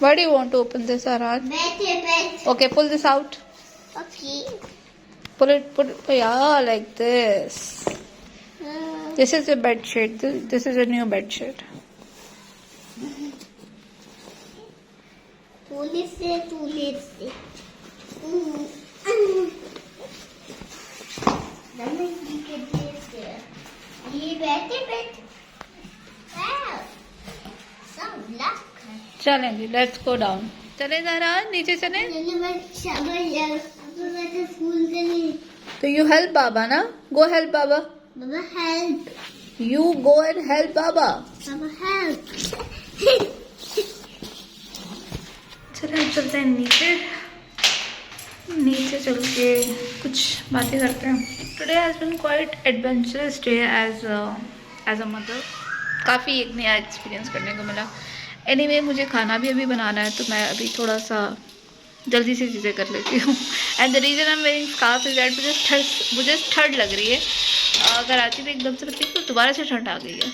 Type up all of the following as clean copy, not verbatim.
Why do you want to open this, Arad? Okay, pull this out. Okay. Put it, yeah, like this. This is a bed sheet. This is a new bed sheet. Police. ये बैठ wow so black चलें जी, let's go down. चले जरा नीचे चले. तो you help Baba ना. Go help Baba. Baba help. You go and help Baba. Baba help. चले चलते हैं नीचे. नीचे चल के कुछ बातें करते हैं. Today has been quite adventurous day as a mother. काफ़ी एक नया एक्सपीरियंस करने को मिला. एनीवे मुझे खाना भी अभी बनाना है, तो मैं अभी थोड़ा सा जल्दी से चीज़ें कर लेती हूँ. And the reason I am wearing scarf is that मुझे ठंड लग रही है. अगर आती तो एकदम से लगती तो दोबारा से ठंड आ गई है.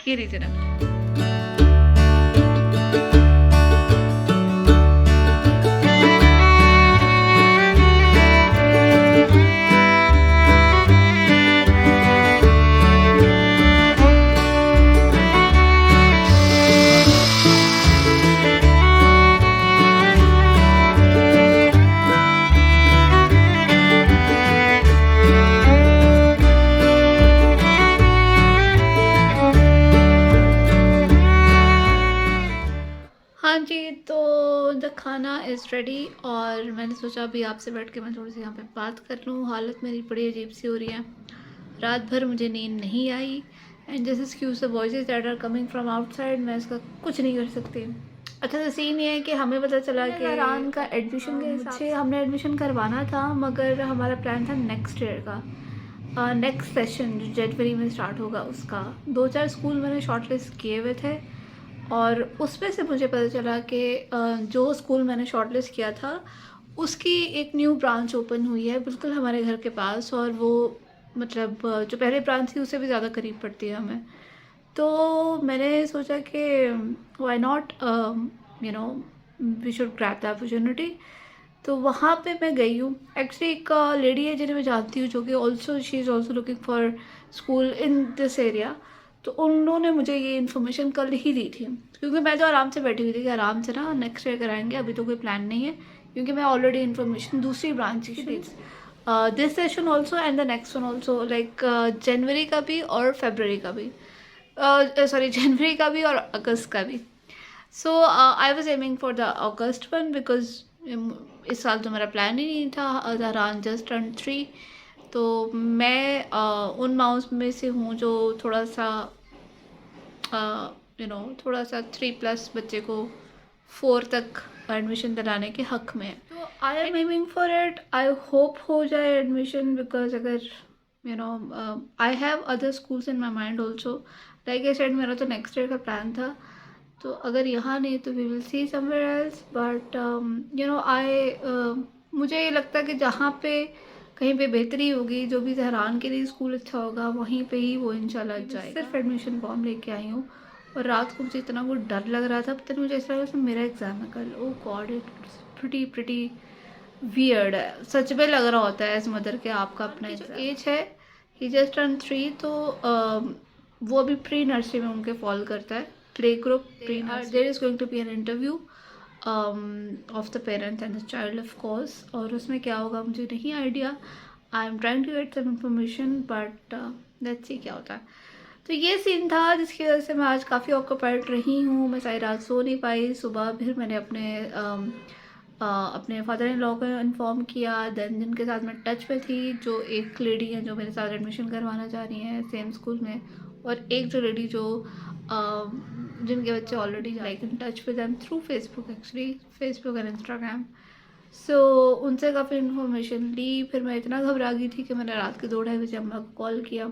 ये रीज़न है. हाँ जी, तो द खाना इज़ रेडी और मैंने सोचा अभी आपसे बैठ के मैं थोड़ी सी यहाँ पे बात कर लूँ. हालत मेरी बड़ी अजीब सी हो रही है. रात भर मुझे नींद नहीं आई and this excuse the voices that are coming from outside. मैं इसका कुछ नहीं कर सकती. अच्छा, तो सीन ये है कि हमें पता चला कि रान का एडमिशन के हिसाब से हमने एडमिशन करवाना था, मगर हमारा प्लान था नेक्स्ट ईयर का. नेक्स्ट सेशन जो जनवरी में स्टार्ट होगा उसका 2-4 स्कूल मैंने शॉर्टलिस्ट किए हुए थे और उसमें से मुझे पता चला कि जो स्कूल मैंने शॉर्टलिस्ट किया था उसकी एक न्यू ब्रांच ओपन हुई है बिल्कुल हमारे घर के पास. और वो मतलब जो पहले ब्रांच थी उससे भी ज़्यादा करीब पड़ती है हमें. तो मैंने सोचा कि why not we should grab the opportunity. तो वहाँ पे मैं गई हूँ. एक्चुअली एक लेडी है जिन्हें मैं जानती हूँ जो कि also she is also looking for school in this area. तो उन्होंने मुझे ये इन्फॉर्मेशन कल ही दी थी, क्योंकि मैं तो आराम से बैठी हुई थी कि आराम से ना नेक्स्ट ईयर कराएंगे. अभी तो कोई प्लान नहीं है क्योंकि मैं ऑलरेडी इन्फॉर्मेशन दूसरी ब्रांच की थी. This session also and the next one also like जनवरी का भी और फरवरी का भी. सॉरी जनवरी का भी और अगस्त का भी. So I was aiming for the August one because इस साल तो मेरा प्लान ही नहीं था. रान जस्ट टर्न 3. तो मैं उन माउस में से हूँ जो थोड़ा सा थोड़ा सा 3+ बच्चे को 4 तक एडमिशन दिलाने के हक में है. तो I am aiming for it. I hope हो जाए एडमिशन बिकॉज अगर I have other schools in my mind also. Like I said मेरा तो नेक्स्ट ईयर का प्लान था. तो अगर यहाँ नहीं तो we will see somewhere else. But मुझे ये लगता है कि जहाँ पे कहीं पे बेहतरी होगी, जो भी जहरान के लिए स्कूल अच्छा होगा वहीं पे ही वो इंशाल्लाह जाएगा. सिर्फ एडमिशन फॉर्म लेके आई हूँ और रात को मुझे इतना कुछ डर लग रहा था. पता नहीं मुझे ऐसा लगा जैसे मेरा एग्ज़ाम है कल. ओह गॉड, इट प्रिटी वियर्ड है. सच में लग रहा होता है एज मदर के आपका अपना जो एज है. ही जस्ट टर्न 3. तो वो अभी प्री नर्सरी में उनके फॉल करता है. Play group pre nursery. There is going to be an interview of the parents and the child of course. और उसमें क्या होगा मुझे नहीं idea. I am trying to get some information but let's see क्या होता है. तो ये सीन था जिसकी वजह से मैं आज काफ़ी ऑक्यूपाइड रही हूँ. मैं सारी रात सो नहीं पाई. सुबह फिर मैंने अपने फादर इन लॉ को इन्फॉर्म किया. देन जिनके साथ मैं टच में थी, जो एक लेडी है जो मेरे साथ एडमिशन करवाना चाह रही हैं सेम स्कूल में, और एक जो लेडी जो जिनके बच्चे already like in touch with them through Facebook, actually Facebook and Instagram. So उनसे काफ़ी इन्फॉर्मेशन ली. फिर मैं इतना घबरा गई थी कि मैंने रात के 2-2:30 बजे अम्मा को कॉल किया,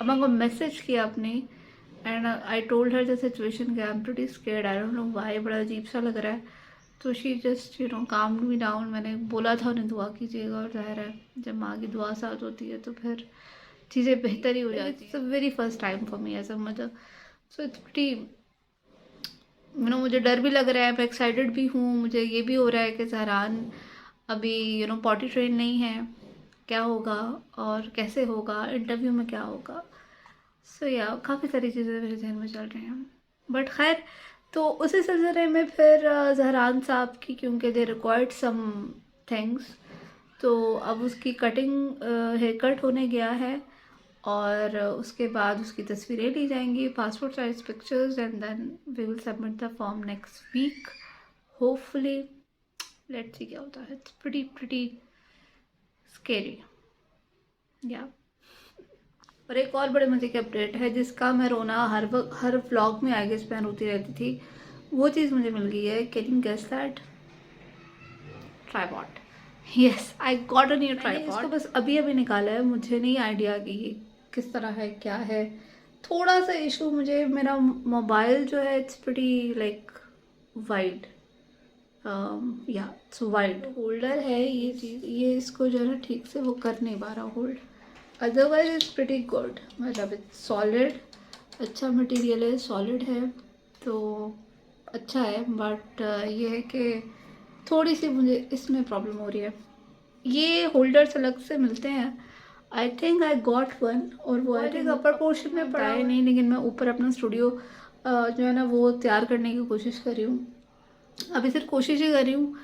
अम्मा को मैसेज किया अपनी. And I told her the situation कि I am pretty scared. I don't know why, बड़ा अजीब सा लग रहा है. तो शी जस्ट काम मी डाउन. मैंने बोला था उन्हें दुआ कीजिएगा, और ज़ाहिर है जब माँ की दुआ साथ होती है तो फिर चीज़ें बेहतर ही हो जाती है. It's a very first time for me as a mother. So it's pretty मुझे डर भी लग रहा है, मैं एक्साइटेड भी हूँ, मुझे ये भी हो रहा है कि ज़हरान अभी पॉटी ट्रेन नहीं है, क्या होगा और कैसे होगा, इंटरव्यू में क्या होगा। सो या काफ़ी सारी चीज़ें मेरे जहन में चल रही हैं। बट खैर, तो उसी सिलसिले में फिर ज़हरान साहब की, क्योंकि दे रिक्वायर्ड सम थिंग्स, तो अब उसकी कटिंग हेयर कट होने गया है और उसके बाद उसकी तस्वीरें ली जाएंगी, passport size pictures, and then we will submit the form next week hopefully. Let's see क्या होता है। इट्स प्रीटी स्केरी या। और एक और बड़े मज़े की अपडेट है जिसका मैं रोना हर व्लॉग में आई गेस मैं रोती रहती थी, वो चीज़ मुझे मिल गई है। Can you guess that? Tripod. Yes, I got a new tripod. इसको बस अभी निकाला है, मुझे नहीं आइडिया कि ये किस तरह है, क्या है। थोड़ा सा इशू मुझे, मेरा मोबाइल जो है इट्स प्रीटी लाइक वाइड, या इट्स वाइड। होल्डर है ये चीज़, ये इसको जो है ना ठीक से वो कर नहीं पा रहा hold. Otherwise it's pretty good, मतलब इट्स सॉलिड, अच्छा मटेरियल है, सॉलिड है तो अच्छा है। बट ये है कि थोड़ी सी मुझे इसमें प्रॉब्लम हो रही है। ये होल्डर्स अलग से मिलते हैं, I think I got one, और वो आई थिंक अपर पोर्शन में पड़ा है नहीं, लेकिन मैं ऊपर अपना स्टूडियो जो है ना वो तैयार करने की कोशिश कर रही हूँ। अभी सिर्फ कोशिश ही कर रही हूँ,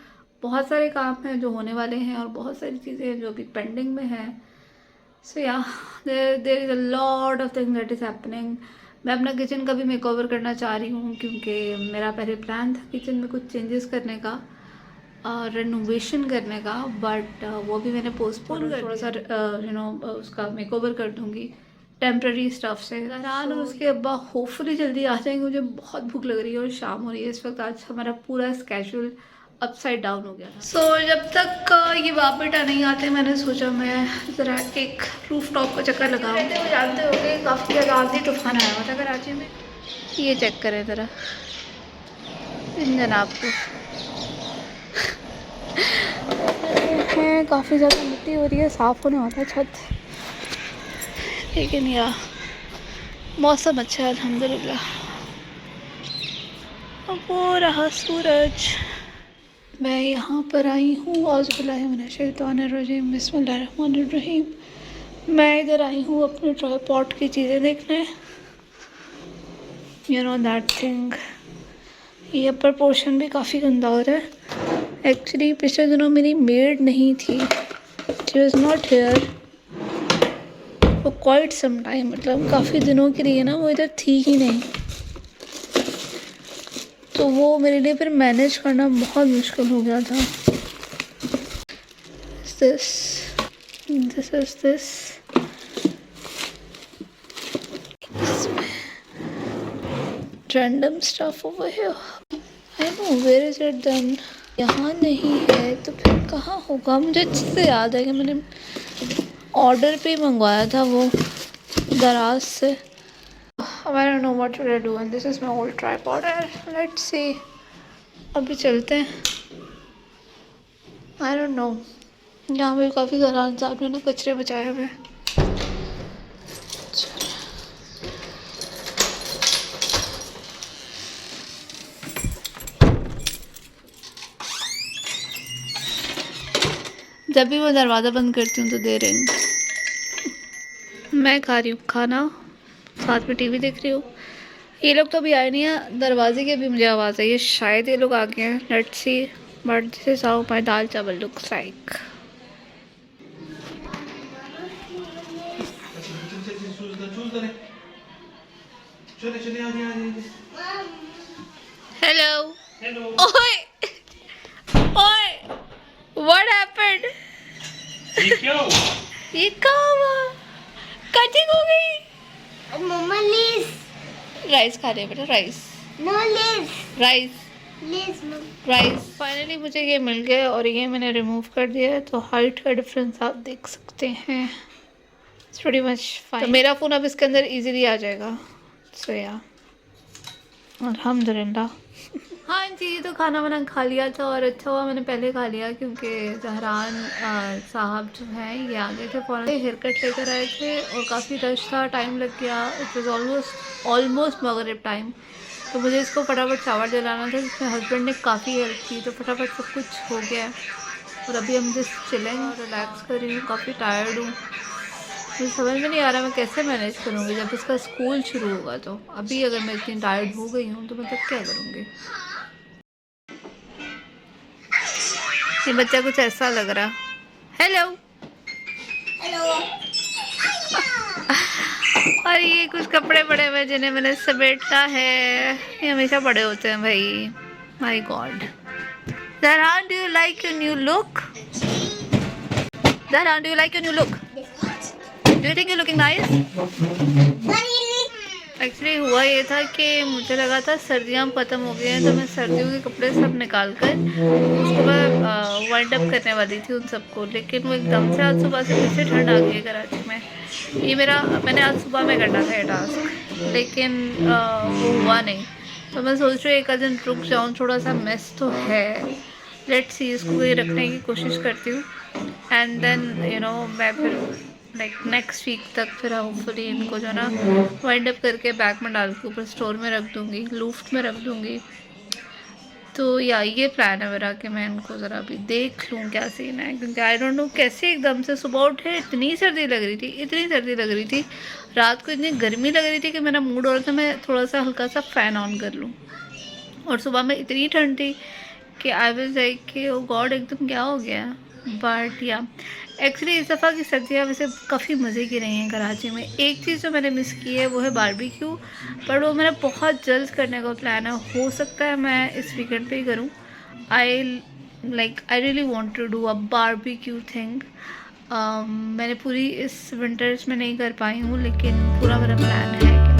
बहुत सारे काम हैं जो होने वाले हैं और बहुत सारी चीज़ें हैं जो अभी पेंडिंग में हैं। So yeah there is a lot of thing that is happening. मैं अपना किचन का भी मेकओवर करना चाह रही हूँ, क्योंकि मेरा पहले प्लान था किचन में कुछ चेंजेस करने का, रेनोवेशन करने का, बट वो भी मैंने पोस्टपोन कर, थोड़ा सा उसका मेकओवर कर दूँगी टेम्प्रेरी स्टफ से। ज़हरान और उसके अब्बा होपफुली जल्दी आ जाएंगे। मुझे बहुत भूख लग रही है और शाम हो रही है इस वक्त। आज हमारा पूरा स्केड्यूल अपसाइड डाउन हो गया था। सो जब तक ये बापिटा नहीं आते, मैंने सोचा मैं ज़रा एक रूफ टॉप का चक्कर लगाऊँ। जानते हो कि काफ़ी ज़्यादा आंधी तूफान आया हुआ था कराची में। ये चेक करें ज़रा इन जनाब को, काफ़ी ज़्यादा मिट्टी हो रही है, साफ़ होने वाला है छत, लेकिन यार मौसम अच्छा है अल्हम्दुलिल्लाह। अब वो रहा सूरज। मैं यहाँ पर आई हूँ, औज़ुबिल्लाहिमिनश्शैतानिर्रजीम, बिस्मिल्लाहिर्रहमानिर्रहीम। मैं इधर आई हूँ अपने ट्राइपॉड की चीज़ें देखने, यू नो दैट थिंग। ये अपर पोर्शन भी काफ़ी गंदा हो रहा है। एक्चुअली पिछले दिनों मेरी मेड नहीं थी, she was not here for quite some time, मतलब काफ़ी दिनों के लिए ना वो इधर थी ही नहीं, तो वो मेरे लिए फिर मैनेज करना बहुत मुश्किल हो गया था। This is this random stuff over here, I know where is it then. यहाँ नहीं है तो फिर कहाँ होगा? मुझे अच्छे से याद है कि मैंने ऑर्डर पे मंगवाया था वो दराज से। I don't know what should I do, and this is my old tripod. Let's see. अभी चलते हैं। I don't know. यहाँ पे काफ़ी ज़रा साहब ने कचरे बचाए हुए हैं। जब भी मैं दरवाज़ा बंद करती हूँ तो दे रिंग। मैं खा रही हूँ खाना, साथ में टीवी देख रही हूँ। ये लोग तो अभी आए नहीं है, दरवाजे की भी मुझे आवाज़ आई है, शायद ये लोग आ गए हैं। Let's see, but this is how my dal chawal looks like. Hello hello. ओए ओए, व्हाट हैपेंड? ये क्या हुआ? ये कहाँ हुआ? कटिंग हो गई। मम्मा लीज, राइस खा रहे हैं बेटा, राइस नो लीज, राइस लीज राइस। फाइनली मुझे ये मिल गया और ये मैंने रिमूव कर दिया है, तो हाइट का डिफरेंस आप देख सकते हैं। It's pretty much fine. तो मेरा फ़ोन अब इसके अंदर इजीली आ जाएगा। सो या अल्हम्दुलिल्लाह। हाँ जी, तो खाना वाना खा लिया था और अच्छा हुआ मैंने पहले खा लिया, क्योंकि ज़हरान साहब जो हैं ये आ गए थे फ़ौरन, हेयर कट लेकर आए थे और काफ़ी रश था, टाइम लग गया। इट वॉज ऑलमोस्ट मगरिब टाइम, तो मुझे इसको फटाफट शावर दिलाना था, जिसमें हस्बैंड ने काफ़ी हेल्प की, तो फटाफट सब कुछ हो गया। और अभी हम जस्ट चिलिंग और रिलैक्स कर रही हूँ। काफ़ी टायर्ड हूँ, मुझे समझ में नहीं आ रहा मैं कैसे मैनेज करूँगी जब इसका स्कूल शुरू होगा। तो अभी अगर मैं इतनी टायर्ड हो गई हूँ तो मैं तब क्या करूँगी। ये बच्चा कुछ ऐसा लग रहा। Hello hello. और ये कुछ कपड़े पड़े हुए जिन्हें मैंने समेटना है, ये हमेशा पड़े होते हैं भाई। My God. Zarhan, do you like your new look? Zarhan, do you like your new look? Do you think you're looking nice? Actually हुआ ये था कि मुझे लगा था सर्दियाँ ख़त्म हो गई हैं, तो मैं सर्दियों के कपड़े सब निकाल कर उसको मैं वाइंड अप करने वाली थी उन सबको, लेकिन वो एकदम से आज सुबह से फिर से ठंड आ गई है कराची में। ये मैंने आज सुबह में करना था ये टास्क, लेकिन वो हुआ नहीं। तो मैं सोच रही हूँ एक आध दिन रुक जाऊँ, थोड़ा सा मेस तो है, लेट्स सी, इसको कहीं रखने की कोशिश करती हूँ। एंड देन मैं फिर लाइक नेक्स्ट वीक तक फिर होपफुली इनको जो ना वाइंड अप करके बैग में डाल के ऊपर स्टोर में रख दूँगी, लूफ्ट में रख दूँगी। तो या ये प्लान है मेरा कि मैं इनको ज़रा अभी देख लूँ क्या सीन है, क्योंकि आई डोंट नो कैसे एकदम से सुबह उठे इतनी सर्दी लग रही थी, रात को इतनी गर्मी लग रही थी कि मेरा मूड हो रहा था मैं थोड़ा सा हल्का सा फ़ैन ऑन कर लूँ, और सुबह में इतनी ठंड थी कि आई वाज लाइक कि ओ गॉड एकदम क्या हो गया। बट या एक्चुअली इस दफ़ा की सर्दियाँ वैसे काफ़ी मज़े की रही हैं कराची में। एक चीज़ जो मैंने मिस की है वो है बारबेक्यू, पर वो मेरा बहुत जल्द करने का प्लान है, हो सकता है मैं इस वीकेंड पे ही करूँ। I really want to do a barbecue thing. मैंने पूरी इस विंटर्स में नहीं कर पाई हूँ, लेकिन पूरा मेरा प्लान है कि